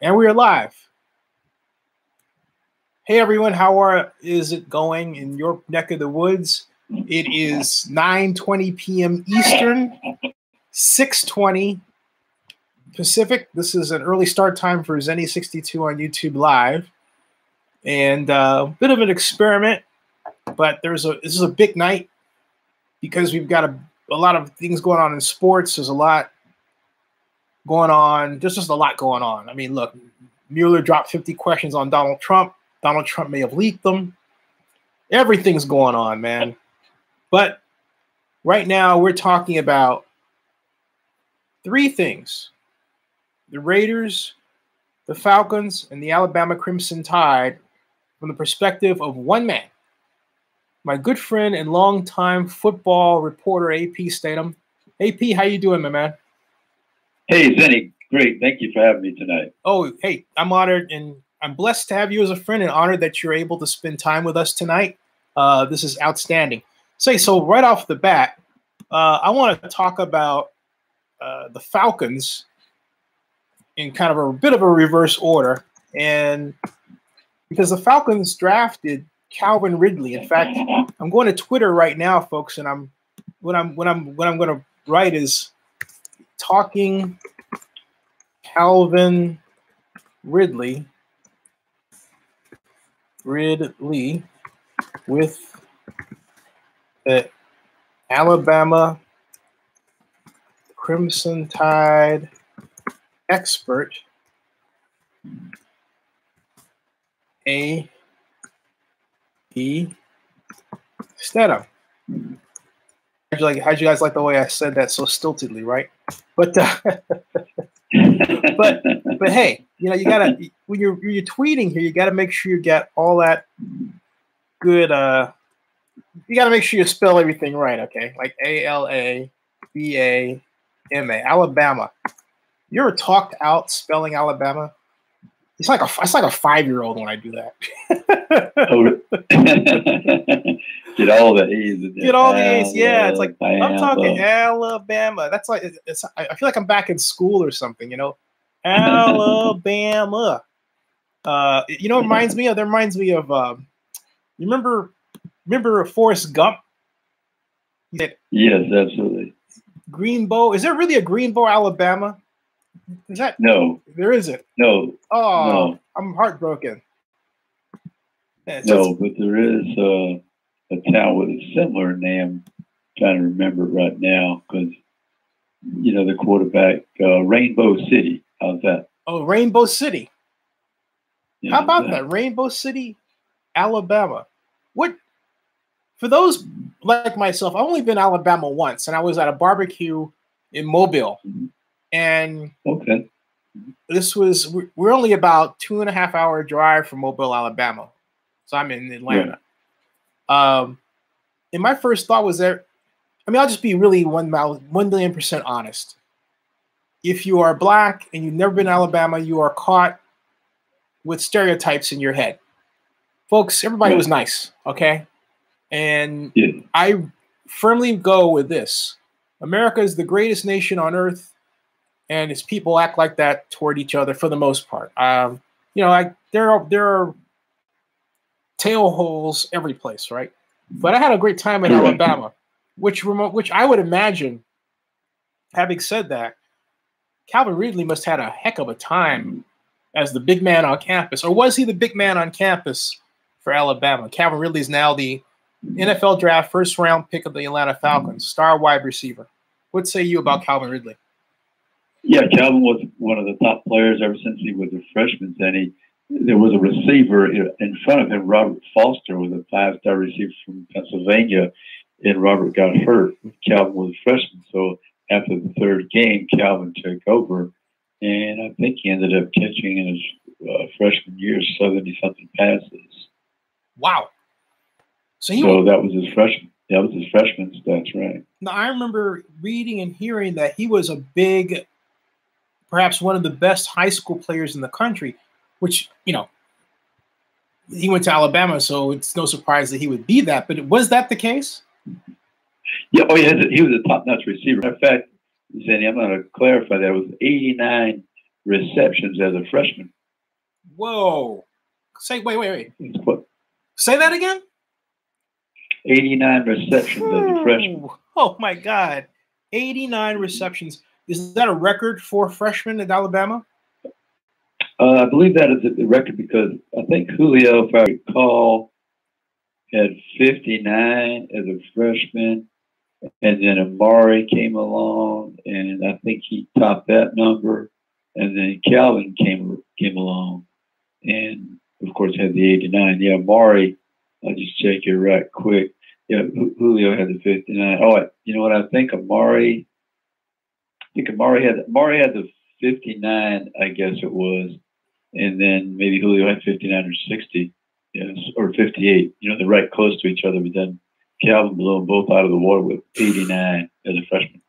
And we are live. Hey everyone, is it going in your neck of the woods? It is 9:20 p.m. Eastern, 6:20 Pacific. This is an early start time for Zenny62 on YouTube Live. And a bit of an experiment, but this is a big night because we've got a lot of things going on in sports. There's a lot going on. There's just a lot going on. I mean, look, Mueller dropped 50 questions on Donald Trump. Donald Trump may have leaked them. Everything's going on, man. But right now we're talking about three things: the Raiders, the Falcons, and the Alabama Crimson Tide from the perspective of one man, my good friend and longtime football reporter, AP Steadham. AP, how you doing, my man? Hey, Zenny. Great. Thank you for having me tonight. Oh, hey, I'm honored and I'm blessed to have you as a friend and honored that you're able to spend time with us tonight. This is outstanding. So right off the bat, I want to talk about the Falcons in kind of a bit of a reverse order. And because the Falcons drafted Calvin Ridley. In fact, I'm going to Twitter right now, folks, and what I'm going to write is talking Calvin Ridley with the Alabama Crimson Tide expert, A.P. Steadham. How'd you guys like the way I said that so stiltedly, right? But but hey, you know, you gotta when you're tweeting here, you gotta make sure you get all that good. You gotta make sure you spell everything right, okay? Like Alabama, Alabama. You ever talked out spelling Alabama? It's like a 5-year-old when I do that. Get all the A's in there. Get all the A's, yeah. It's like I'm talking Alabama. That's like I feel like I'm back in school or something, you know. Alabama. You know, it reminds me of you remember Forrest Gump? Yes, absolutely. Greenbow. Is there really a Greenbow, Alabama? Is that no? There isn't. No. Oh, no. I'm heartbroken. Yeah, no, but there is a town with a similar name. I'm trying to remember it right now because you know the quarterback, Rainbow City. How's that? Oh, Rainbow City. Yeah, how about that? Rainbow City, Alabama. What? For those like myself, I've only been to Alabama once, and I was at a barbecue in Mobile. Mm-hmm. And okay, we're only about 2.5 hour drive from Mobile, Alabama. So I'm in Atlanta. Yeah. And my first thought was that, I mean, I'll just be really 1,000,000% honest. If you are black and you've never been to Alabama, you are caught with stereotypes in your head. Folks, everybody was nice, okay? And I firmly go with this. America is the greatest nation on earth. And its people act like that toward each other for the most part. You know, there are tail holes every place, right? But I had a great time in Alabama, which I would imagine. Having said that, Calvin Ridley must have had a heck of a time as the big man on campus, or was he the big man on campus for Alabama? Calvin Ridley is now the NFL draft first-round pick of the Atlanta Falcons, star wide receiver. What say you about Calvin Ridley? Yeah, Calvin was one of the top players ever since he was a freshman. And there was a receiver in front of him. Robert Foster was a 5-star receiver from Pennsylvania, and Robert got hurt. Calvin was a freshman. So after the third game, Calvin took over, and I think he ended up catching in his freshman year 70-something passes. Wow. So that was his freshman. That was his freshman stats, right? Now, I remember reading and hearing that he was a big, perhaps one of the best high school players in the country, which, you know, he went to Alabama, so it's no surprise that he would be that. But was that the case? Yeah, oh, he was a top-notch receiver. In fact, Zenny, I'm going to clarify that. It was 89 receptions as a freshman. Whoa. Wait. What? Say that again? 89 receptions as a freshman. Oh, my God. 89 receptions. Is that a record for freshmen at Alabama? I believe that is the record because I think Julio, if I recall, had 59 as a freshman. And then Amari came along, and I think he topped that number. And then Calvin came along, and of course had the 89. Yeah, Amari. I'll just check here right quick. Yeah, Julio had the 59. Oh, you know what? I think Amari had the 59. I guess it was, and then maybe Julio had 59 or 60, yes, or 58. You know, they're right close to each other, but then Calvin blew them both out of the water with 89 as a freshman.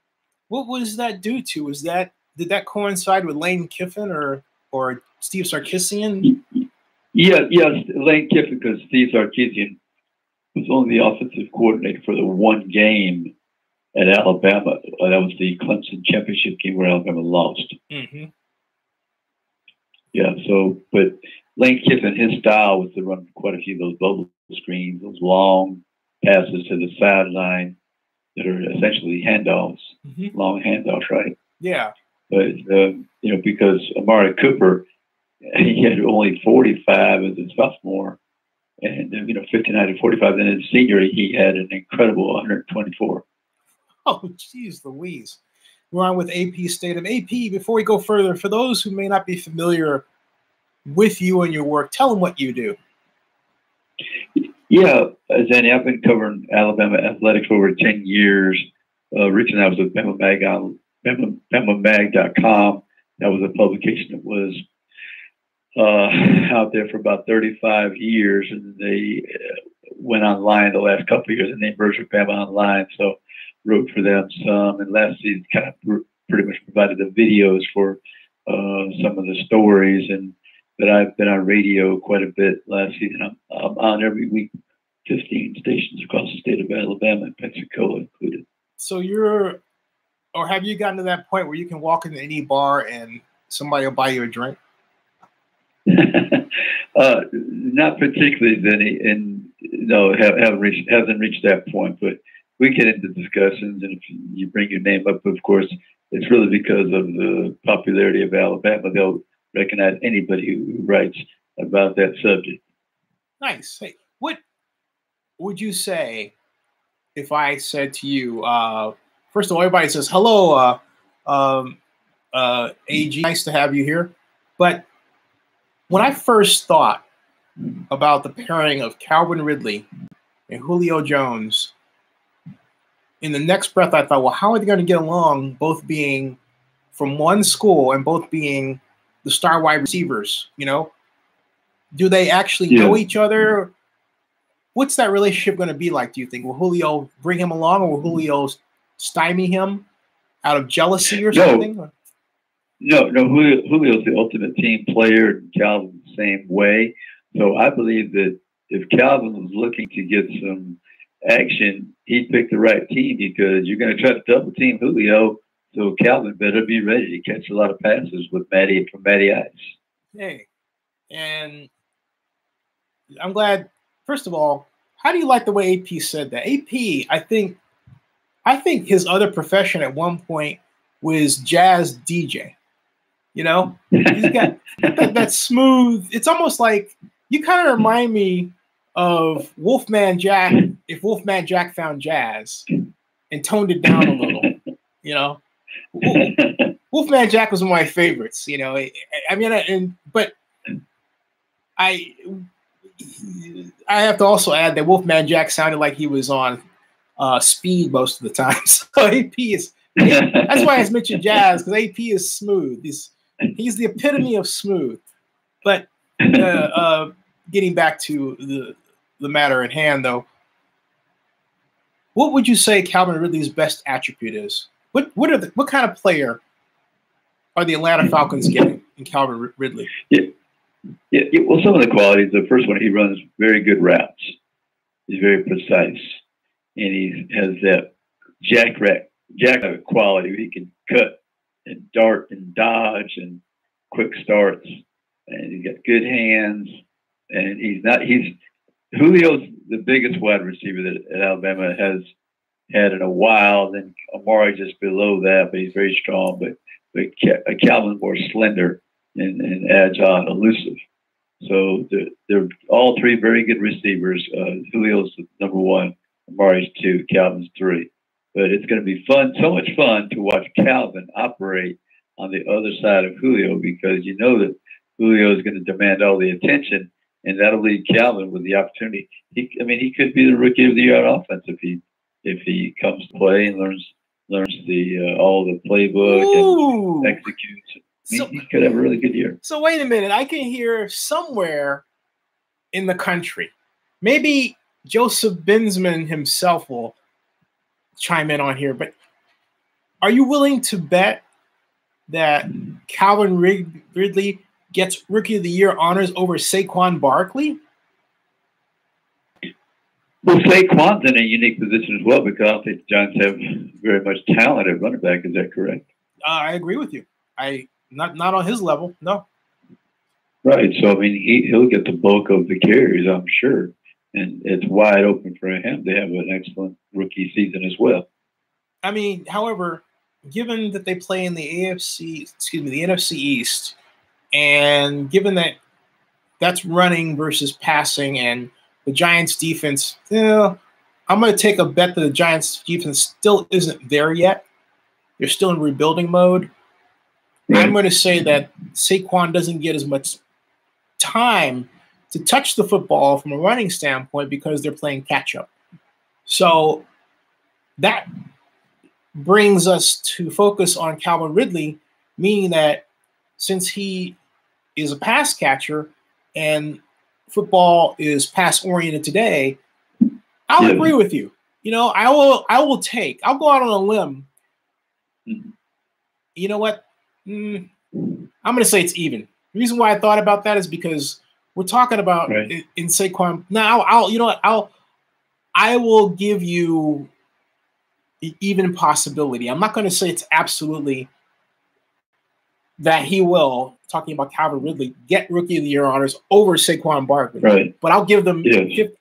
What was that due to? Did that coincide with Lane Kiffin or Steve Sarkisian? Yeah, Lane Kiffin, because Steve Sarkisian was only the offensive coordinator for the one game at Alabama. That was the Clemson championship game where Alabama lost. Mm-hmm. Yeah, but Lane Kiffin, his style was to run quite a few of those bubble screens, those long passes to the sideline that are essentially handoffs, long handoffs, right? Yeah. But, because Amari Cooper, he had only 45 as a sophomore, and 59 to 45. Then as a senior, he had an incredible 124. Oh, geez, Louise. We're on with AP Steadham. AP, before we go further, for those who may not be familiar with you and your work, tell them what you do. Yeah, Zanny, I've been covering Alabama athletics for over 10 years. Originally, I was with Bama Mag on BamaMag.com. That was a publication that was out there for about 35 years, and they went online the last couple of years, and they merged with Bama Online. So wrote for them some, and last season kind of pretty much provided the videos for some of the stories. And but I've been on radio quite a bit last season. I'm on every week, 15 stations across the state of Alabama and Pensacola included. So have you gotten to that point where you can walk into any bar and somebody will buy you a drink? Not particularly, Vinny, and no, hasn't reached that point. But we get into discussions, and if you bring your name up, of course, it's really because of the popularity of Alabama. They'll recognize anybody who writes about that subject. Nice. Hey, what would you say if I said to you, first of all, everybody says, hello, AG, nice to have you here. But when I first thought about the pairing of Calvin Ridley and Julio Jones, in the next breath, I thought, well, how are they going to get along, both being from one school and both being the star wide receivers? Do they actually know each other? What's that relationship going to be like, do you think? Will Julio bring him along, or will Julio stymie him out of jealousy or something? No, Julio's the ultimate team player, and Calvin's the same way. So I believe that if Calvin was looking to get some action, he'd pick the right team, because you're going to try to double team Julio. So Calvin better be ready to catch a lot of passes with Matty Ice. Hey, and I'm glad. First of all, how do you like the way AP said that? AP, I think his other profession at one point was jazz DJ. He's got that smooth. It's almost like you kind of remind me of Wolfman Jack if Wolfman Jack found jazz and toned it down a little. Wolfman Jack was one of my favorites. But I have to also add that Wolfman Jack sounded like he was on speed most of the time. So AP is that's why I mentioned jazz, because AP is smooth. He's the epitome of smooth. But getting back to the matter at hand, though, what would you say Calvin Ridley's best attribute is? What kind of player are the Atlanta Falcons getting in Calvin Ridley? Yeah, well, some of the qualities. The first one, he runs very good routes. He's very precise, and he has that jackrabbit quality. He can cut and dart and dodge, and quick starts, and he's got good hands, and he's Julio's the biggest wide receiver that Alabama has had in a while. Then Amari just below that, but he's very strong. But Calvin's more slender and agile and elusive. So they're all three very good receivers. Julio's number one, Amari's two, Calvin's three. But it's going to be fun, so much fun to watch Calvin operate on the other side of Julio, because you know that Julio is going to demand all the attention, and that'll leave Calvin with the opportunity. He could be the rookie of the year on offense if he comes to play and learns the all the playbook. Ooh. And executes. He could have a really good year. So wait a minute, I can hear somewhere in the country, maybe Joseph Binsman himself will chime in on here, but are you willing to bet that Calvin Ridley gets Rookie of the Year honors over Saquon Barkley? Well, Saquon's in a unique position as well, because I don't think the Giants have very much talent at running back. Is that correct? I agree with you. Not on his level, no. Right. So he'll get the bulk of the carries, I'm sure, and it's wide open for him to have an excellent rookie season as well. However, given that they play in the NFC East, and given that that's running versus passing, and the Giants' defense, I'm going to take a bet that the Giants' defense still isn't there yet. They're still in rebuilding mode. Right. I'm going to say that Saquon doesn't get as much time to touch the football from a running standpoint because they're playing catch-up. So that brings us to focus on Calvin Ridley, meaning that since he is a pass catcher and football is pass-oriented today, I'll agree with you. I'll go out on a limb. You know what? I'm going to say it's even. The reason why I thought about that is because we're talking about in Saquon. Now, I will give you the even possibility. I'm not going to say it's absolutely that he will, talking about Calvin Ridley, get Rookie of the Year honors over Saquon Barkley. Right. But I'll give them,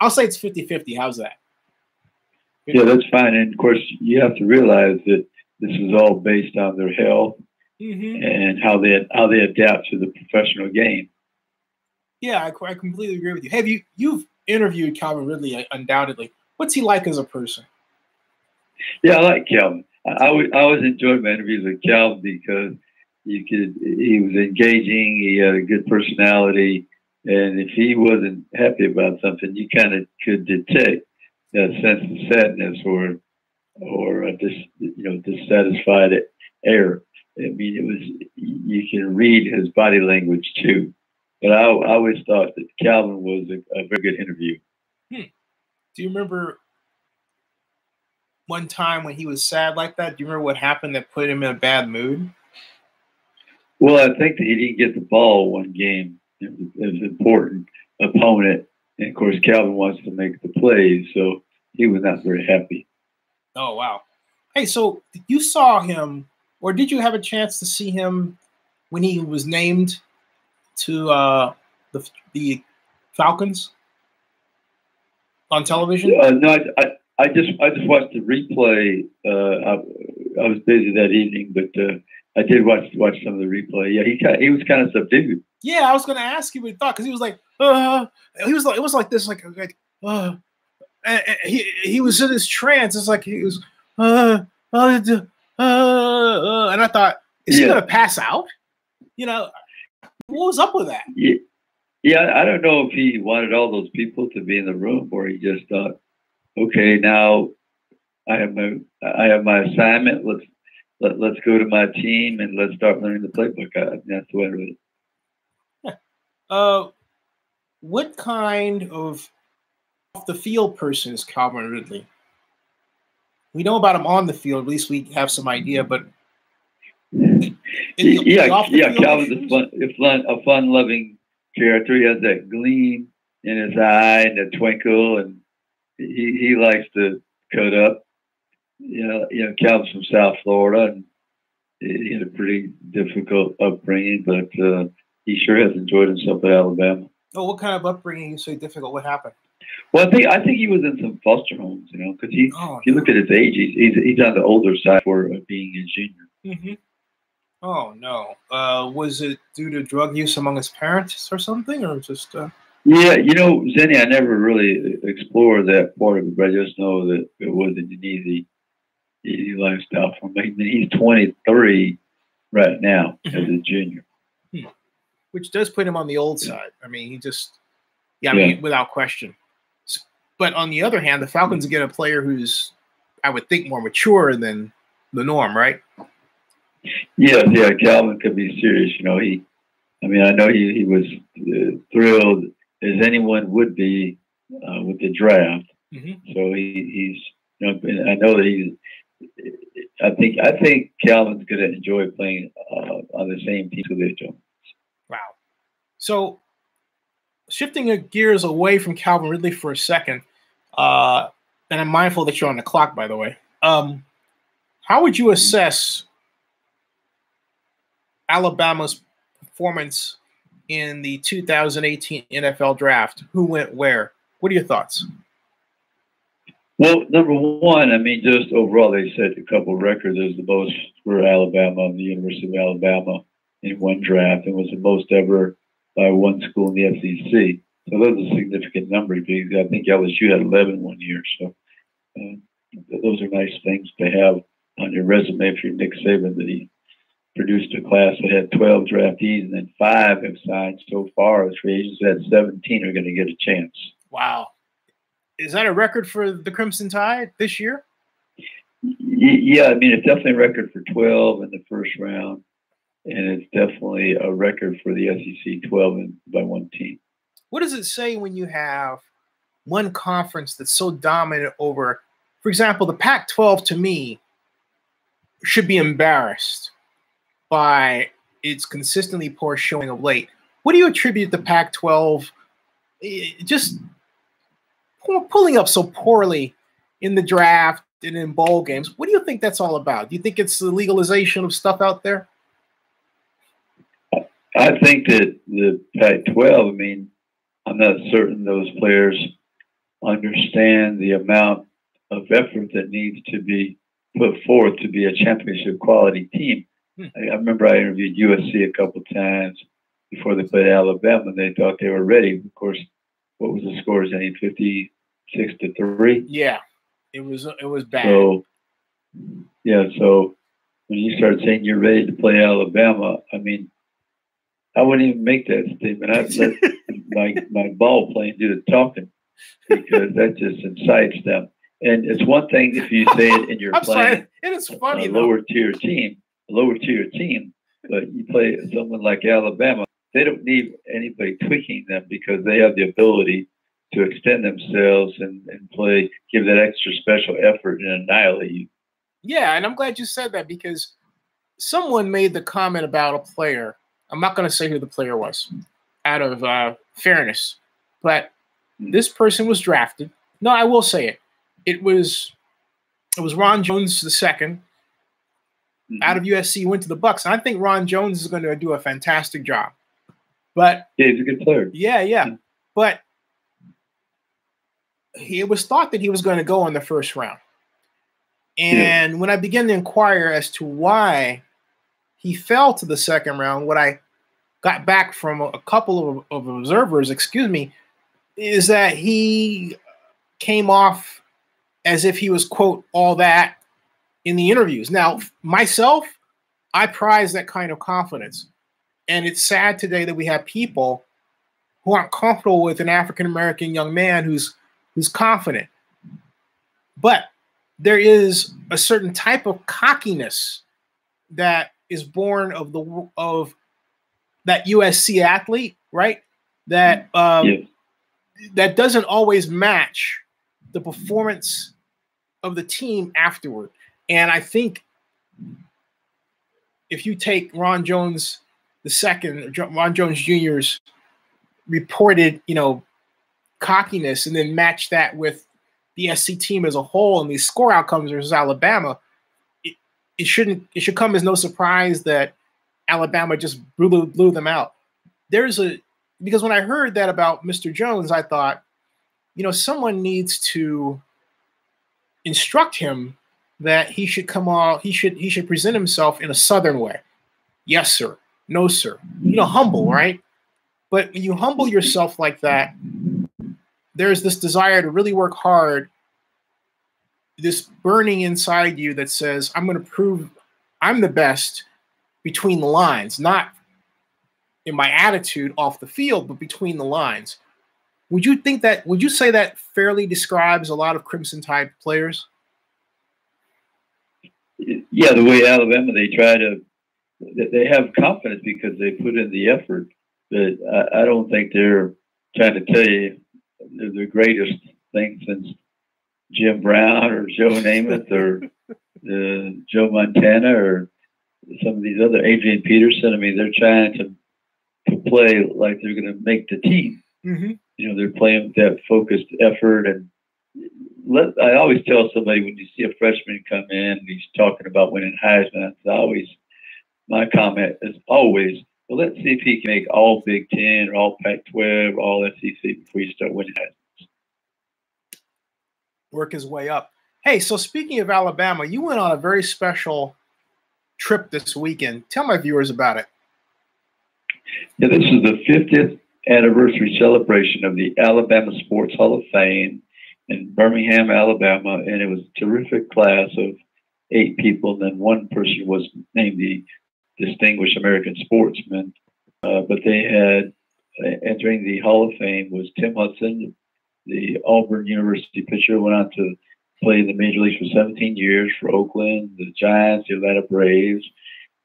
I'll say it's 50-50. How's that? Yeah, that's fine. And, of course, you have to realize that this is all based on their health. Mm-hmm. And how they adapt to the professional game. Yeah, I completely agree with you. You've interviewed Calvin Ridley undoubtedly. What's he like as a person? Yeah, I like Calvin. I always enjoyed my interviews with Calvin because he was engaging. He had a good personality, and if he wasn't happy about something, you kind of could detect that sense of sadness or dissatisfied air. You can read his body language too. But I always thought that Calvin was a very good interview. Do you remember one time when he was sad like that? Do you remember what happened that put him in a bad mood? Well, I think that he didn't get the ball one game. It was an important opponent. And, of course, Calvin wants to make the plays, so he was not very happy. Oh, wow. Hey, so you saw him, or did you have a chance to see him when he was named to the Falcons on television? No, I just watched the replay. I was busy that evening, but I did watch some of the replay. Yeah, he was kind of subdued. Yeah, I was going to ask you what he thought, because he was like, it was like this, he was in his trance. It's like he was, and I thought, is he going to pass out? What was up with that? Yeah, I don't know if he wanted all those people to be in the room, or he just thought, okay, now I have my assignment. Let's go to my team and let's start learning the playbook. That's the way I read it. Yeah. What kind of off the field person is Calvin Ridley? We know about him on the field. At least we have some idea. But Calvin's a fun-loving character. He has that gleam in his eye and that twinkle, and he likes to cut up. Calvin's from South Florida, and he had a pretty difficult upbringing, but he sure has enjoyed himself at Alabama. Oh, what kind of upbringing is so difficult? What happened? Well, I think he was in some foster homes, you know, because if you no. look at his age, he's on the older side for being a junior. Mm-hmm. Oh no. Was it due to drug use among his parents or something, or just? Yeah, you know, Zenny, I never really explored that part of it, but I just know that it wasn't an easy lifestyle for him. I mean, he's 23 right now as a junior. Which does put him on the old side. I mean, he just, I mean, without question. But on the other hand, the Falcons get a player who's, I would think, more mature than the norm, right? Yeah, Calvin could be serious. You know, I know he was thrilled as anyone would be with the draft. So he's, you know, I know that I think Calvin's going to enjoy playing on the same team with Jones. Wow. So shifting gears away from Calvin Ridley for a second, and I'm mindful that you're on the clock, by the way. How would you assess Alabama's performance in the 2018 NFL draft? Who went where? What are your thoughts? Well, number one, I mean, just overall, they set a couple of records. It was the most for Alabama, the University of Alabama, in one draft, and was the most ever by one school in the SEC. So those are significant numbers because I think LSU had 11 one year. So those are nice things to have on your resume if you're Nick Saban, that he produced a class that had 12 draftees and then 5 have signed so far. The free agents had 17 are going to get a chance. Wow. Is that a record for the Crimson Tide this year? Yeah, I mean, it's definitely a record for 12 in the first round, and it's definitely a record for the SEC 12 by one team. What does it say when you have one conference that's so dominant over, for example, the Pac-12 to me should be embarrassed by its consistently poor showing of late. What do you attribute the Pac-12 just pulling up so poorly in the draft and in bowl games? What do you think that's all about? Do you think it's the legalization of stuff out there? I think that the Pac-12, I mean, I'm not certain those players understand the amount of effort that needs to be put forth to be a championship quality team. I remember I interviewed USC a couple times before they played Alabama, and they thought they were ready. Of course, what was the score? Is any 56-3? Yeah, it was bad. So, so when you start saying you're ready to play Alabama, I mean, I wouldn't even make that statement. I'd let my ball playing do the talking, because that just incites them. And it's one thing if you say it and you're playing and it's funny, a lower tier team, but you play someone like Alabama, they don't need anybody tweaking them because they have the ability to extend themselves and play, give that extra special effort and annihilate you. Yeah, and I'm glad you said that, because someone made the comment about a player. I'm not going to say who the player was out of fairness, but this person was drafted. No, I will say it. It was Ron Jones II out of USC, went to the Bucs. And I think Ron Jones is going to do a fantastic job. But yeah, he's a good player. Yeah. But it was thought that he was going to go in the first round. And when I began to inquire as to why he fell to the second round, what I got back from a couple of observers, is that he came off as if he was, quote, all that in the interviews. Now, myself, I prize that kind of confidence. And it's sad today that we have people who aren't comfortable with an African-American young man who's confident. But there is a certain type of cockiness that is born of that USC athlete, right? That that doesn't always match the performance of the team afterward. And I think if you take Ron Jones II, Ron Jones Jr.'s reported, cockiness, and then match that with the SC team as a whole and these score outcomes versus Alabama, it should come as no surprise that Alabama just blew them out. Because when I heard that about Mr. Jones, I thought, someone needs to instruct him that he should come out, he should present himself in a Southern way. Yes, sir. No, sir. Humble, right? But when you humble yourself like that, there's this desire to really work hard, this burning inside you that says, I'm going to prove I'm the best between the lines, not in my attitude off the field, but between the lines. Would you say that fairly describes a lot of Crimson Tide players? Yeah, the way Alabama, they have confidence because they put in the effort, but I don't think they're trying to tell you they're the greatest thing since Jim Brown or Joe Namath or Joe Montana or some of these other, Adrian Peterson. I mean, they're trying to play like they're going to make the team. Mm-hmm. They're playing with that focused effort. And I always tell somebody when you see a freshman come in and he's talking about winning Heisman, my comment is always, well, let's see if he can make all Big Ten or all Pac-12 or all SEC before you start winning Heisman. Work his way up. Hey, so speaking of Alabama, you went on a very special trip this weekend. Tell my viewers about it. Yeah, this is the 50th anniversary celebration of the Alabama Sports Hall of Fame in Birmingham, Alabama, and it was a terrific class of 8 people, and then one person was named the Distinguished American Sportsman. But they had, entering the Hall of Fame was Tim Hudson, the Auburn University pitcher, went on to play in the major leagues for 17 years for Oakland, the Giants, the Atlanta Braves.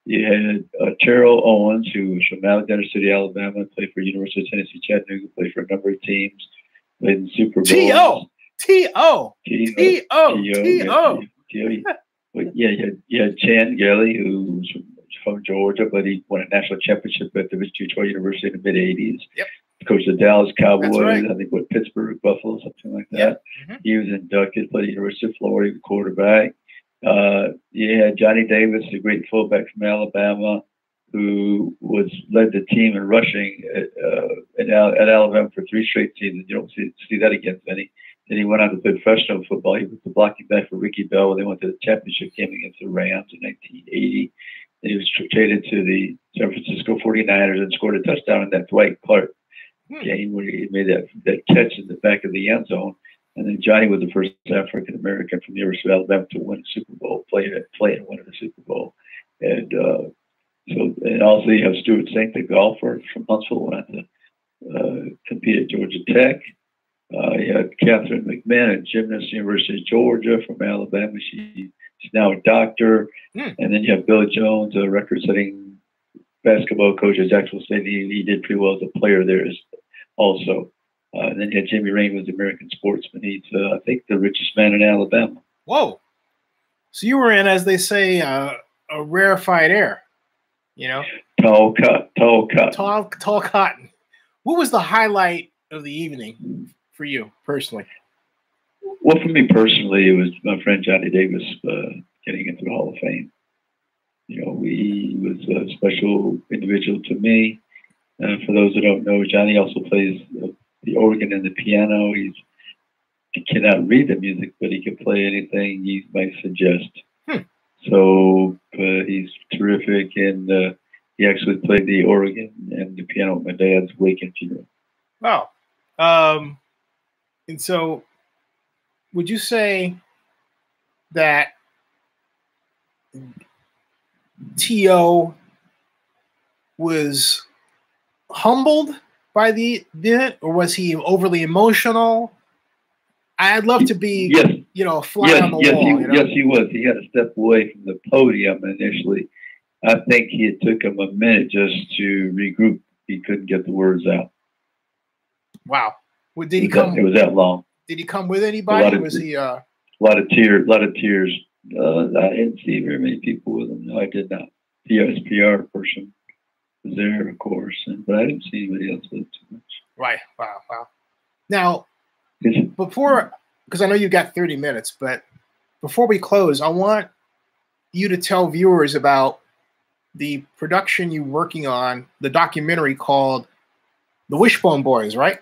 You had Terrell Owens, who was from Alexander City, Alabama, played for University of Tennessee, Chattanooga, played for a number of teams, played in Super Bowl. T.O. Yeah, Chan Gelly, who was from Georgia, but he won a national championship at the Detroit University in the mid-'80s. Yep. Coached the Dallas Cowboys, right. I think, Pittsburgh, Buffalo, something like that. Yep. Mm-hmm. He was inducted, played at the University of Florida, quarterback. You had Johnny Davis, a great fullback from Alabama, who led the team in rushing at Alabama for 3 straight seasons. You don't see that against any. Then he went on to play professional football. He was the blocking back for Ricky Bell when they went to the championship game against the Rams in 1980. Then he was traded to the San Francisco 49ers and scored a touchdown in that Dwight Clark game where he made that catch in the back of the end zone. And then Johnny was the first African American from the University of Alabama to win a Super Bowl, play and win a Super Bowl. And and also you have Stuart Saint, the golfer from Huntsville, went on to compete at Georgia Tech. You had Catherine McMahon, a gymnast, University of Georgia from Alabama. She's now a doctor. And then you have Bill Jones, a record-setting basketball coach at Jacksonville State. He did pretty well as a player there also. And then you had Jimmy Rain, was the American sportsman. He's, I think, the richest man in Alabama. Whoa. So you were in, as they say, a rarefied air, Tall cotton. Tall cotton. What was the highlight of the evening for you personally? Well, for me personally, it was my friend Johnny Davis getting into the Hall of Fame. He was a special individual to me. For those that don't know, Johnny also plays the organ and the piano. He cannot read the music, but he can play anything you might suggest. So he's terrific, and he actually played the organ and the piano at my dad's wake and funeral. Wow. And so would you say that T.O. was humbled by the event, or was he overly emotional? I'd love to be, a fly on the wall. Yes, he was. He had to step away from the podium initially. I think it took him a minute just to regroup. He couldn't get the words out. Wow. Well, did he come? It was that long. Did he come with anybody? Was he? A lot of tears. I didn't see very many people with him. No, I did not. The PR person was there, of course, but I didn't see anybody else with too much. Right. Wow. Now, because I know you got 30 minutes, but before we close, I want you to tell viewers about the production you're working on, the documentary called The Wishbone Boys, right?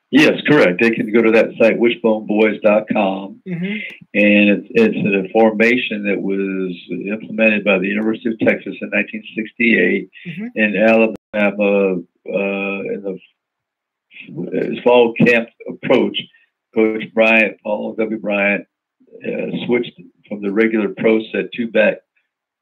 Yes, correct. They can go to that site, wishboneboys.com, and it's a formation that was implemented by the University of Texas in 1968 in Alabama in the fall camp approach. Coach Bryant, Paul W. Bryant, switched from the regular pro set two-back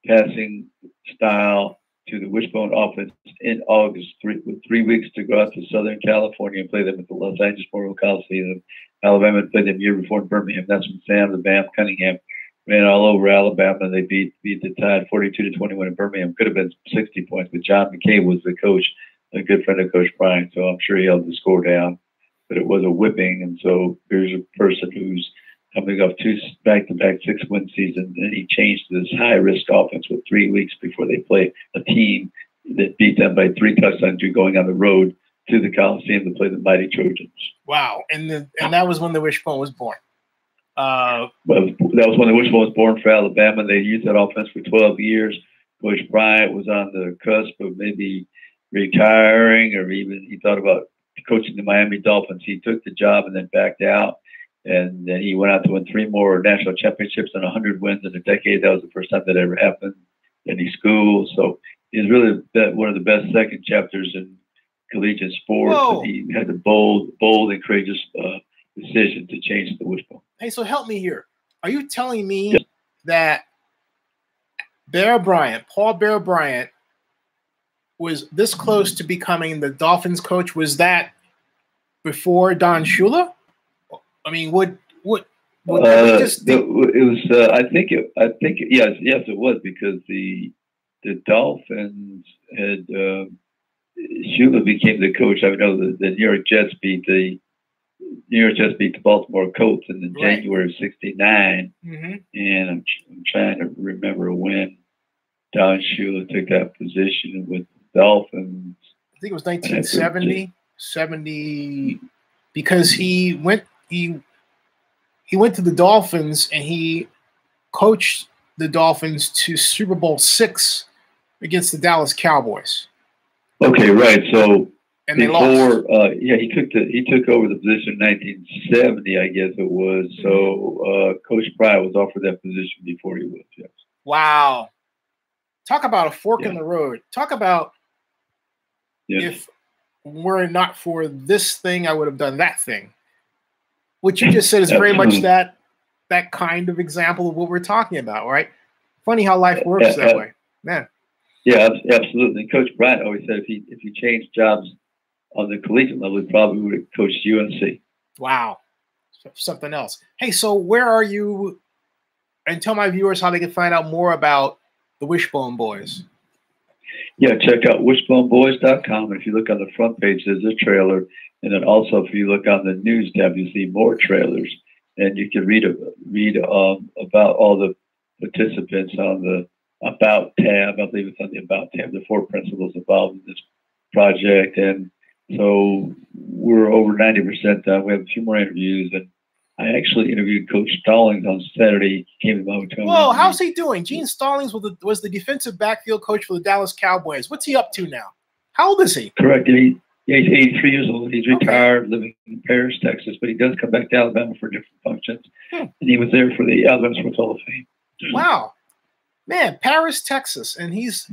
passing style to the wishbone offense in August, with 3 weeks to go out to Southern California and play them at the Los Angeles Memorial Coliseum. Alabama had played them year before in Birmingham. That's when Sam the Bam Cunningham ran all over Alabama. They beat the Tide 42-21 in Birmingham. Could have been 60 points, but John McKay was the coach, a good friend of Coach Bryant, so I'm sure he held the score down. But it was a whipping, and so here's a person who's coming off two back-to-back 6-win seasons, and he changed this high-risk offense with 3 weeks before they play a team that beat them by 3 touchdowns going on the road to the Coliseum to play the mighty Trojans. Wow, and that was when the Wishbone was born. That was when the Wishbone was born for Alabama. They used that offense for 12 years. Coach Bryant was on the cusp of maybe retiring, or even he thought about coaching the Miami Dolphins. He took the job and then backed out. And then he went out to win 3 more national championships and 100 wins in a decade. That was the first time that ever happened in any school. So he's really one of the best second chapters in collegiate sports. And he had a bold and courageous decision to change the wishbone. Hey, so help me here. Are you telling me that Paul Bear Bryant, was this close to becoming the Dolphins coach? Was that before Don Shula? I mean, it was. Yes, it was, because the Dolphins had Shula became the coach. I know the New York Jets beat the Baltimore Colts in January of '69, and I'm trying to remember when Don Shula took that position with the Dolphins. I think it was 1970, 70, because he went to the Dolphins and he coached the Dolphins to Super Bowl VI against the Dallas Cowboys. Okay, right. So and they lost. He took over the position in 1970, I guess it was. So Coach Bryant was offered that position before he was. Yes. Wow. Talk about a fork in the road. Talk about if were it not for this thing, I would have done that thing. What you just said is very much that kind of example of what we're talking about, right? Funny how life works that way, man. Yeah, absolutely. Coach Bryant always said if he changed jobs on the collegiate level, he probably would have coached UNC. Wow, something else. Hey, so where are you? And tell my viewers how they can find out more about the Wishbone Boys. Yeah, check out wishboneboys.com. And if you look on the front page, there's a trailer. And then also, if you look on the news tab, you see more trailers. And you can read about all the participants on the About tab. I believe it's on the About tab, the 4 principals involved in this project. And so we're over 90% done. We have a few more interviews. And I actually interviewed Coach Stallings on Saturday. He came to my hotel. Whoa, how's he doing? Gene Stallings was the defensive backfield coach for the Dallas Cowboys. What's he up to now? How old is he? Correct. He's 83 years old. He's retired, living in Paris, Texas, but he does come back to Alabama for different functions. And he was there for the Alabama Sports Hall of Fame. Wow. Man, Paris, Texas. And is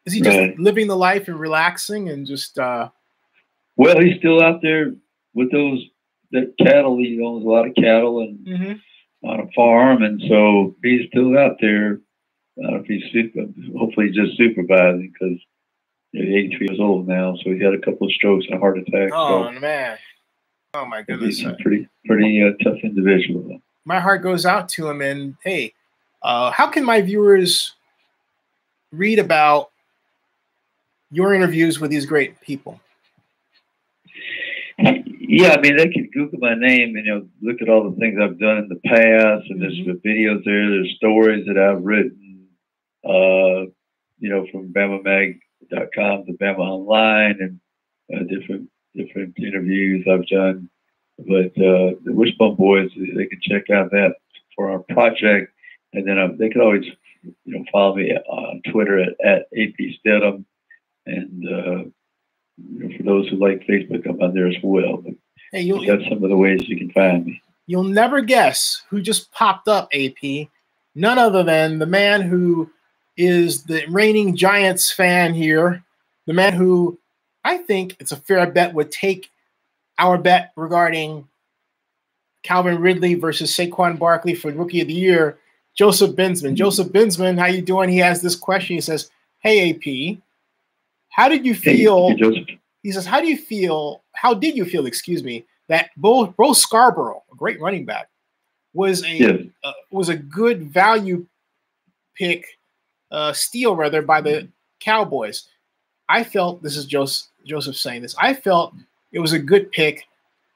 he just living the life and relaxing and just Well, he's still out there with that cattle. He owns a lot of cattle and on a farm, and so he's still out there. I don't know if he's hopefully just supervising, because he's 83 years old now, so he's had a couple of strokes and a heart attack. Oh, man. Oh, my goodness. He's a pretty tough individual. My heart goes out to him. And, hey, how can my viewers read about your interviews with these great people? Yeah, I mean, they can Google my name and look at all the things I've done in the past, and there's videos there. There's stories that I've written, from BamaMag.com to Bama Online, and different interviews I've done. But the Wishbone Boys, they can check out that for our project, and then they can always follow me on Twitter at AP Steadham, and for those who like Facebook, I'm on there as well. But hey, that's some of the ways you can find me. You'll never guess who just popped up, AP. None other than the man who is the reigning Giants fan here, the man who I think it's a fair bet would take our bet regarding Calvin Ridley versus Saquon Barkley for Rookie of the Year, Joseph Binsman. Joseph Binsman, how you doing? He has this question. He says, hey, AP, how did you feel? Hey, Joseph. He says, how did you feel, that Bo Scarborough, a great running back, was a good value pick, steal rather, by the Cowboys? I felt, this is Joseph saying this, I felt it was a good pick.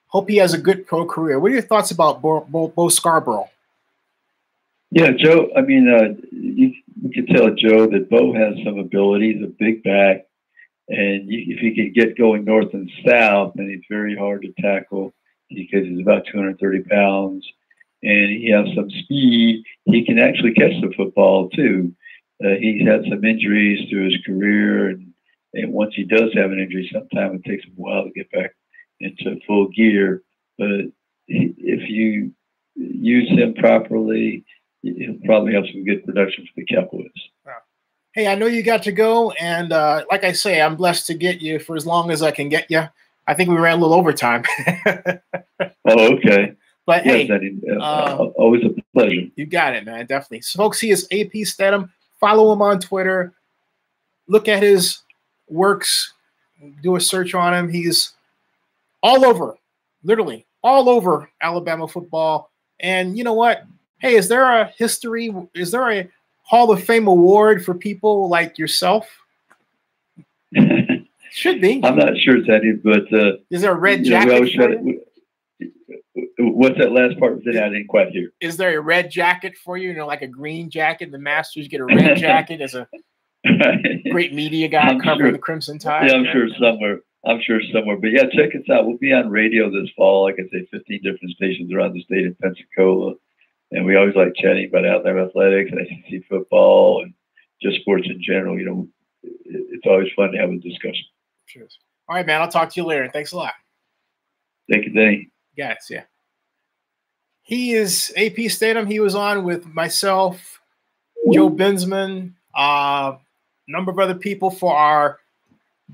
Hope he has a good pro career. What are your thoughts about Bo Scarborough? Yeah, Joe, I mean, you can tell Joe that Bo has some ability. He's a big back. And if he can get going north and south, then he's very hard to tackle because he's about 230 pounds. And he has some speed. He can actually catch the football, too. He's had some injuries to his career. And once he does have an injury, sometimes it takes him a while to get back into full gear. But if you use him properly, he'll probably have some good production for the Cowboys. Wow. Hey, I know you got to go, and like I say, I'm blessed to get you for as long as I can get you. I think we ran a little overtime. Oh, okay. But yes, hey, always a pleasure. You got it, man. Definitely. So, folks, he is AP Steadham. Follow him on Twitter. Look at his works. Do a search on him. He's all over, literally all over Alabama football. And you know what? Hey, is there a history? Is there a Hall of Fame award for people like yourself? Should be. I'm not sure, Teddy, but is there a red jacket for you? What's that last part? I didn't quite hear. Is there a red jacket for you? You know, like a green jacket. The Masters get a red jacket as a great media guy covering the Crimson Tide. Yeah, I'm sure somewhere. But yeah, check us out. We'll be on radio this fall. Like I say, 15 different stations around the state of Pensacola. And we always like chatting about outdoor athletics and SEC football and just sports in general. You know, it's always fun to have a discussion. Cheers. All right, man. I'll talk to you later. Thanks a lot. Thank you, Danny. Yes, yeah. He is AP Steadham. He was on with myself, Joe Binsman, a number of other people for our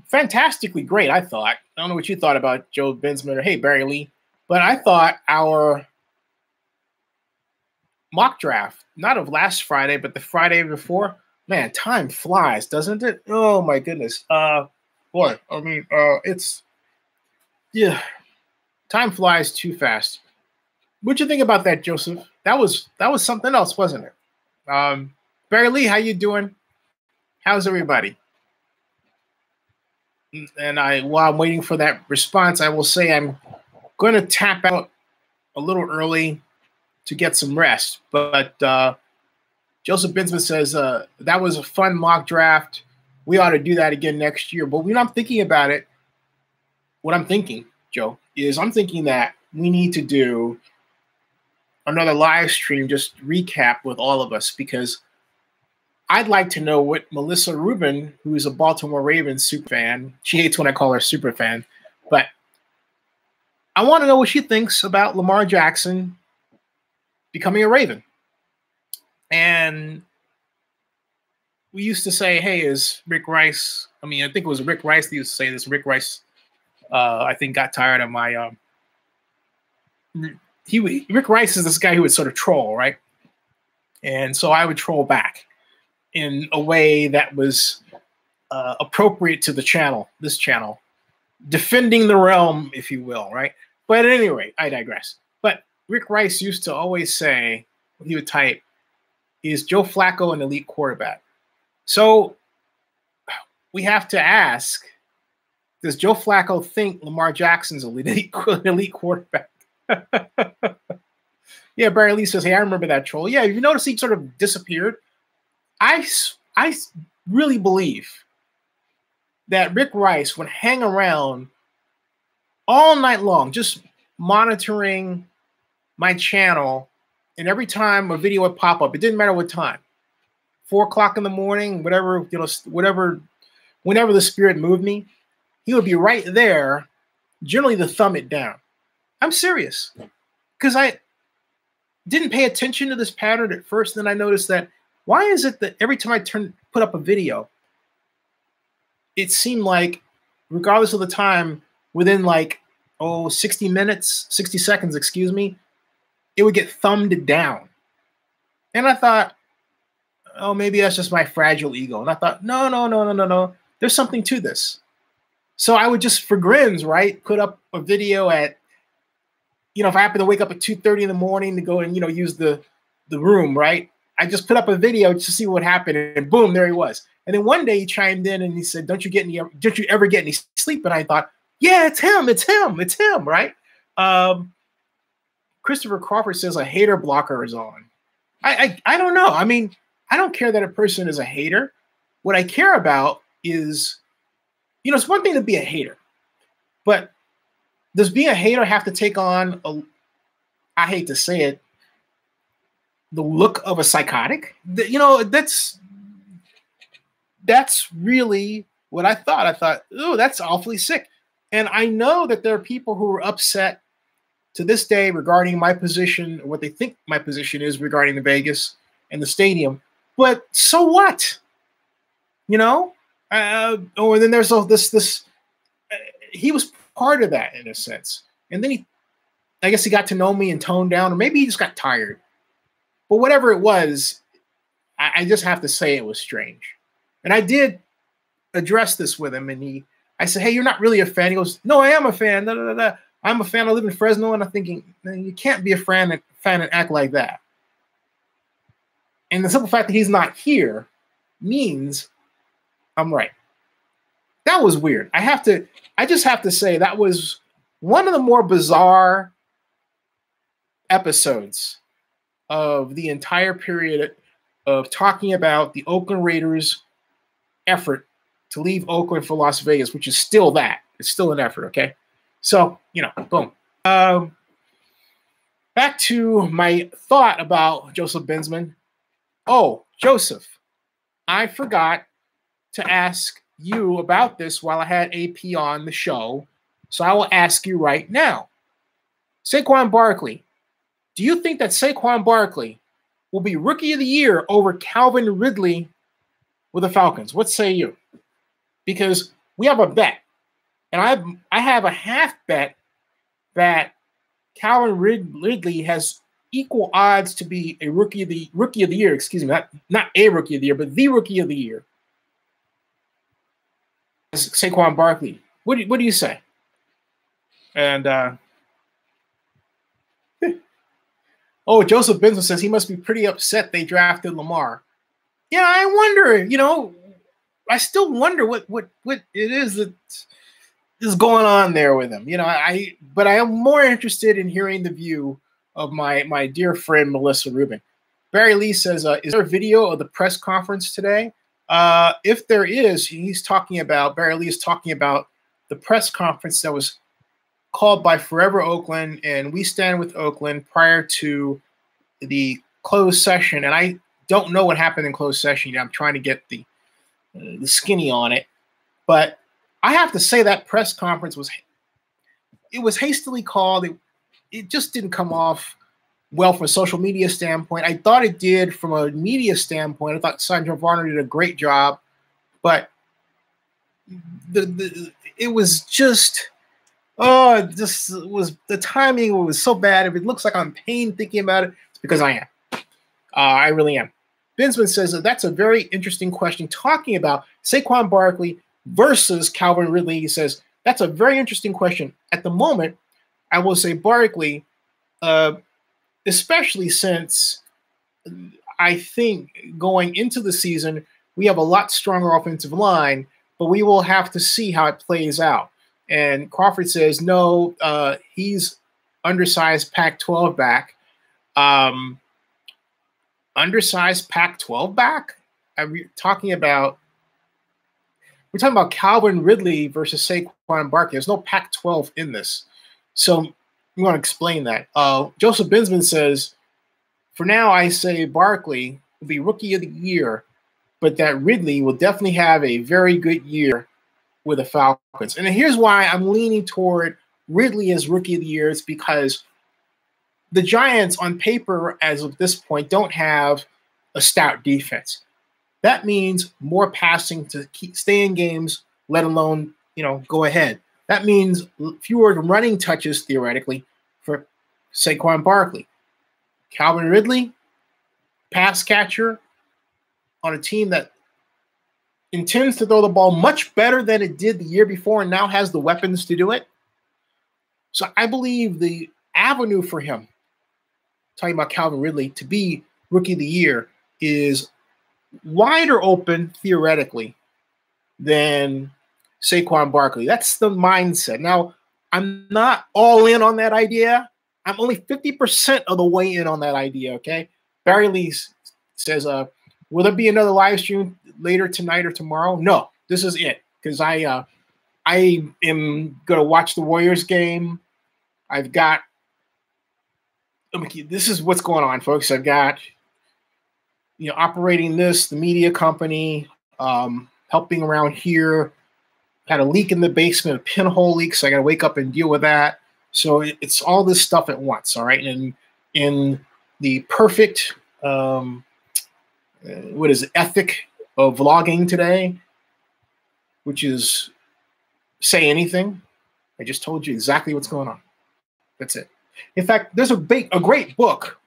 fantastically great, I thought. I don't know what you thought about Joe Binsman or, hey, Barry Lee, but I thought our mock draft, not of last Friday, but the Friday before, man, time flies, doesn't it? Oh, my goodness. Boy, I mean, time flies too fast. What'd you think about that, Joseph? That was something else, wasn't it? Barry Lee, how you doing? How's everybody? And while I'm waiting for that response, I will say I'm going to tap out a little early to get some rest. But Joseph Binsman says that was a fun mock draft. We ought to do that again next year. But when I'm thinking about it, what I'm thinking, Joe, is I'm thinking that we need to do another live stream, just recap with all of us, because I'd like to know what Melissa Rubin, who is a Baltimore Ravens super fan, she hates when I call her super fan, but I want to know what she thinks about Lamar Jackson becoming a Raven. And we used to say, hey, is Rick Rice, I think it was Rick Rice that used to say this. Rick Rice, I think, got tired of my Rick Rice is this guy who would sort of troll, right? And so I would troll back in a way that was appropriate to the channel, this channel, defending the realm, if you will, right? But at any rate, I digress. But Rick Rice used to always say, he would type, is Joe Flacco an elite quarterback? So we have to ask, does Joe Flacco think Lamar Jackson's an elite quarterback? Yeah, Barry Lee says, hey, I remember that troll. Yeah, you notice he sort of disappeared. I really believe that Rick Rice would hang around all night long, just monitoring my channel, and every time a video would pop up, it didn't matter what time, 4 o'clock in the morning, whatever, whenever the spirit moved me, he would be right there, generally to thumb it down. I'm serious. Because I didn't pay attention to this pattern at first. Then I noticed that why is it that every time I put up a video, it seemed like, regardless of the time, within like 60 seconds, excuse me, it would get thumbed down. And I thought, oh, maybe that's just my fragile ego. And I thought, no. There's something to this. So I would just, for grins, right, put up a video at, if I happen to wake up at 2:30 in the morning to go and, use the room, right? I just put up a video to see what happened, and boom, there he was. And then one day he chimed in and he said, don't you ever get any sleep? And I thought, yeah, it's him, right? Christopher Crawford says a hater blocker is on. I don't know. I mean, I don't care that a person is a hater. What I care about is, it's one thing to be a hater, but does being a hater have to take on, I hate to say it, the look of a psychotic? That's really what I thought. I thought, oh, that's awfully sick. And I know that there are people who are upset to this day regarding my position, or what they think my position is regarding the Vegas and the stadium. But so what? And then there's all this. He was part of that in a sense, and then I guess he got to know me and toned down, or maybe he just got tired. But whatever it was, I just have to say it was strange. And I did address this with him, and I said, "Hey, you're not really a fan." He goes, "No, I am a fan. I'm a fan. I live in Fresno." And I'm thinking, man, you can't be a fan and act like that. And the simple fact that he's not here means I'm right. That was weird. I just have to say that was one of the more bizarre episodes of the entire period of talking about the Oakland Raiders' effort to leave Oakland for Las Vegas, which is still that. It's still an effort, okay? So, boom. Back to my thought about Joseph Bensman. Oh, Joseph, I forgot to ask you about this while I had AP on the show, so I will ask you right now. Saquon Barkley, do you think that Saquon Barkley will be Rookie of the Year over Calvin Ridley with the Falcons? What say you? Because we have a bet, and I have a half bet that Calvin Ridley has equal odds to be a rookie of the year. Excuse me, not a Rookie of the Year, but the Rookie of the Year. Saquon Barkley. What do you say? And Joseph Benson says he must be pretty upset they drafted Lamar. Yeah, I wonder. I still wonder what it is that is going on there with him. But I am more interested in hearing the view of my dear friend Melissa Rubin. Barry Lee says, is there a video of the press conference today? If there is, Barry Lee is talking about the press conference that was called by Forever Oakland and We Stand with Oakland prior to the closed session. And I don't know what happened in closed session yet. I'm trying to get the skinny on it. But I have to say that press conference was hastily called. It just didn't come off well from a social media standpoint. I thought it did from a media standpoint. I thought Sandra Varner did a great job, but it was just the timing was so bad. If it looks like I'm pain thinking about it, it's because I am. I really am. Bensman says that's a very interesting question, talking about Saquon Barkley versus Calvin Ridley. He says that's a very interesting question. At the moment, I will say Barkley, especially since I think going into the season, we have a lot stronger offensive line, but we will have to see how it plays out. And Crawford says, no, he's undersized Pac-12 back. Undersized Pac-12 back? We're talking about Calvin Ridley versus Saquon Barkley. There's no Pac-12 in this. So we want to explain that. Joseph Bensman says, for now, I say Barkley will be Rookie of the Year but that Ridley will definitely have a very good year with the Falcons. And here's why I'm leaning toward Ridley as Rookie of the Year. It's because the Giants, on paper, as of this point, don't have a stout defense. That means more passing to stay in games, let alone, go ahead. That means fewer running touches, theoretically, for Saquon Barkley. Calvin Ridley, pass catcher on a team that intends to throw the ball much better than it did the year before and now has the weapons to do it. So I believe the avenue for him, talking about Calvin Ridley, to be Rookie of the Year is wider open, theoretically, than Saquon Barkley. That's the mindset. Now, I'm not all in on that idea. I'm only 50% of the way in on that idea, okay? Barry Lee says, will there be another live stream later tonight or tomorrow? No, this is it, because I am going to watch the Warriors game. I've got – this is what's going on, folks. I've got – operating the media company, helping around here. Had a leak in the basement, a pinhole leak, so I got to wake up and deal with that. So it's all this stuff at once, all right? And in the perfect, ethic of vlogging today, which is say anything. I just told you exactly what's going on. That's it. In fact, there's a great book.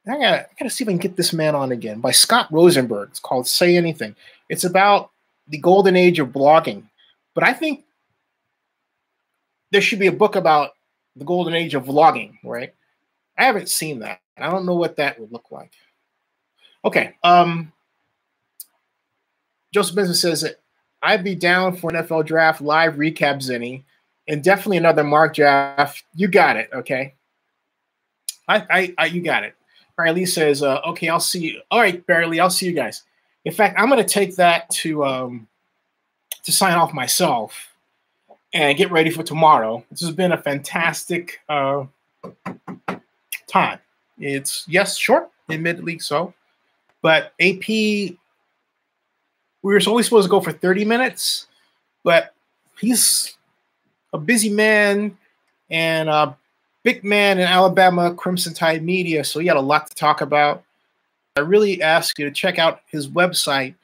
I gotta see if I can get this man on again, by Scott Rosenberg. It's called Say Anything. It's about the golden age of blogging. But I think there should be a book about the golden age of vlogging, right? I haven't seen that. I don't know what that would look like. Okay. Joseph Benson says that I'd be down for an NFL draft live recap, Zinni, and definitely another mock draft. You got it, okay? You got it. Barry Lee says, okay, I'll see you. All right, Barry Lee, I'll see you guys. In fact, I'm going to take that to sign off myself and get ready for tomorrow. This has been a fantastic time. It's, yes, short, admittedly so. But AP, we were only supposed to go for 30 minutes, but he's a busy man and big man in Alabama Crimson Tide Media, so he had a lot to talk about. I really ask you to check out his website,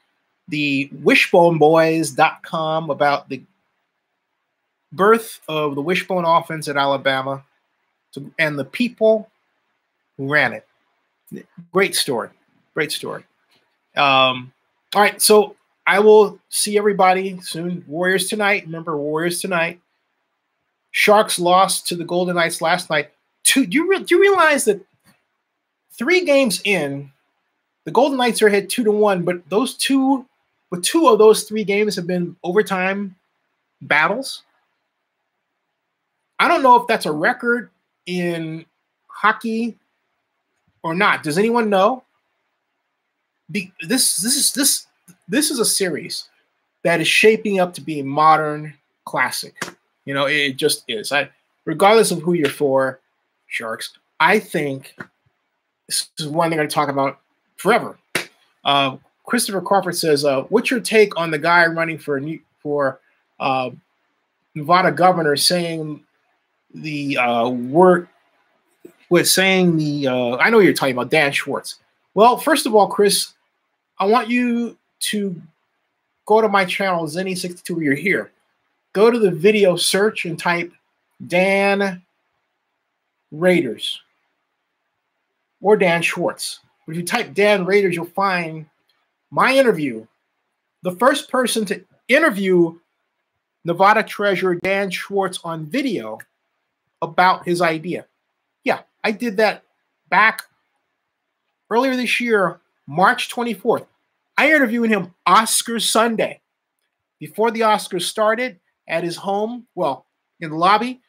the wishboneboys.com, about the birth of the Wishbone offense at Alabama and the people who ran it. Great story. Great story. All right, so I will see everybody soon. Warriors tonight. Remember, Warriors tonight. Sharks lost to the Golden Knights last night. Do you realize that 3 games in, the Golden Knights are ahead 2-1, but two of those 3 games have been overtime battles? I don't know if that's a record in hockey or not. Does anyone know? This is a series that is shaping up to be a modern classic. It just is. Regardless of who you're for, Sharks, I think this is one they're going to talk about forever. Christopher Crawford says, what's your take on the guy running for Nevada governor saying the word was saying the I know you're talking about Dan Schwartz. Well, first of all, Chris, I want you to go to my channel, Zenny62, where you're here. Go to the video search and type Dan Raiders or Dan Schwartz. If you type Dan Raiders, you'll find my interview. The first person to interview Nevada Treasurer Dan Schwartz on video about his idea. Yeah, I did that back earlier this year, March 24th. I interviewed him Oscars Sunday. Before the Oscars started, at his home, well, in the lobby,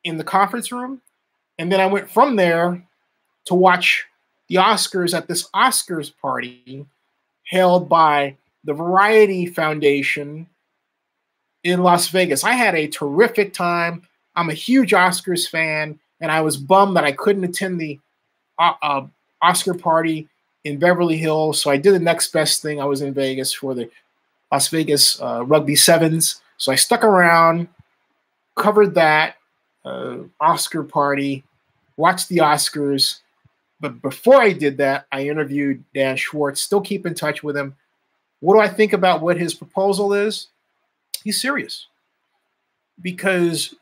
in the conference room. And then I went from there to watch the Oscars at this Oscars party held by the Variety Foundation in Las Vegas. I had a terrific time. I'm a huge Oscars fan, and I was bummed that I couldn't attend the Oscar party in Beverly Hills. So I did the next best thing. I was in Vegas for the Las Vegas Rugby Sevens. So I stuck around, covered that Oscar party, watched the Oscars. But before I did that, I interviewed Dan Schwartz, still keep in touch with him. What do I think about what his proposal is? He's serious. Because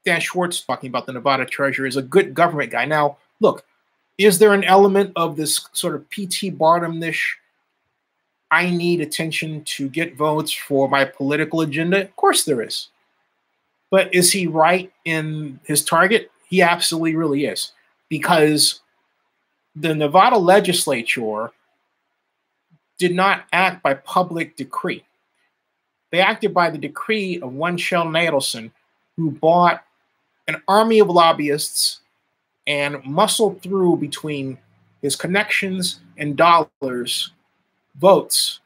Dan Schwartz, talking about the Nevada treasurer, is a good government guy. Now, look, is there an element of this sort of P.T. Barnum-ish, I need attention to get votes for my political agenda? Of course there is. But is he right in his target? He absolutely really is. Because the Nevada legislature did not act by public decree. They acted by the decree of one Sheldon Adelson, who bought an army of lobbyists and muscled through between his connections and dollars votes.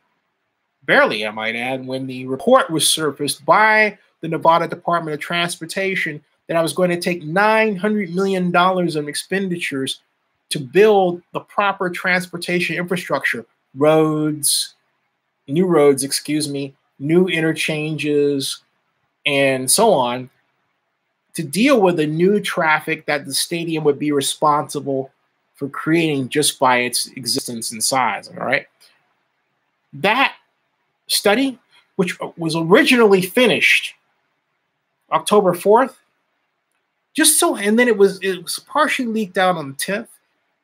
Barely, I might add, when the report was surfaced by the Nevada Department of Transportation that I was going to take $900 million of expenditures to build the proper transportation infrastructure, new roads, new interchanges, and so on, to deal with the new traffic that the stadium would be responsible for creating just by its existence and size, all right? That study, which was originally finished October 4th, and then it was partially leaked out on the 10th,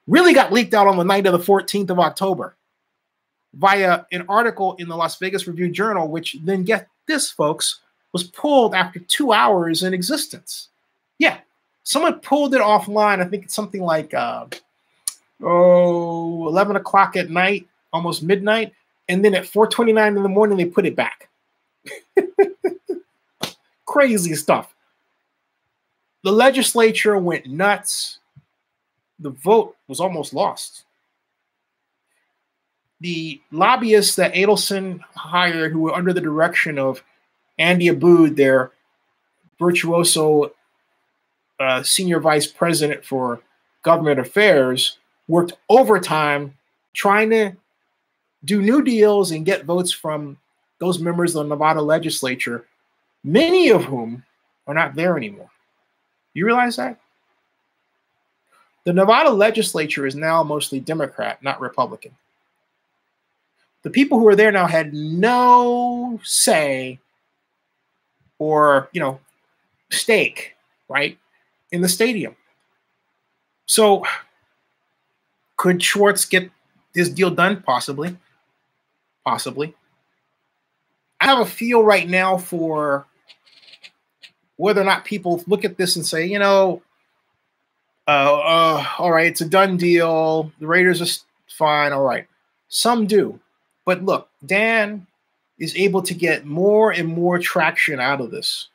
really got leaked out on the night of the 14th of October via an article in the Las Vegas Review-Journal, which then, get this, folks, was pulled after 2 hours in existence. Yeah, someone pulled it offline. I think it's something like 11 o'clock at night, almost midnight, and then at 4:29 in the morning, they put it back. Crazy stuff. The legislature went nuts. The vote was almost lost. The lobbyists that Adelson hired, who were under the direction of Andy Aboud, their virtuoso senior vice president for government affairs, worked overtime trying to do new deals and get votes from those members of the Nevada legislature, many of whom are not there anymore. You realize that? The Nevada legislature is now mostly Democrat, not Republican. The people who are there now had no say or, stake, right, in the stadium. So could Schwartz get this deal done? Possibly. Possibly. I have a feel right now for whether or not people look at this and say, all right, it's a done deal. The Raiders are fine. All right. Some do. But look, Dan is able to get more and more traction out of this.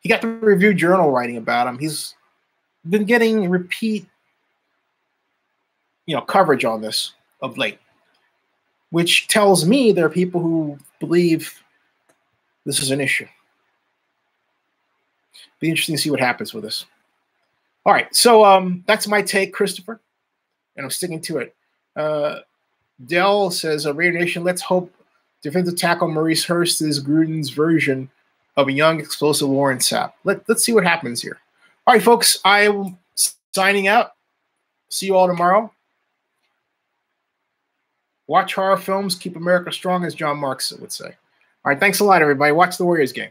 He got the Review-Journal writing about him. He's been getting repeat, coverage on this of late, which tells me there are people who believe this is an issue. Be interesting to see what happens with this. All right, so that's my take, Christopher, and I'm sticking to it. Dell says, Raider Nation, let's hope defensive tackle Maurice Hurst is Gruden's version of a young, explosive Warren Sapp. Let's see what happens here. All right, folks, I'm signing out. See you all tomorrow. Watch horror films, keep America strong, as John Marks would say. All right, thanks a lot, everybody. Watch the Warriors game.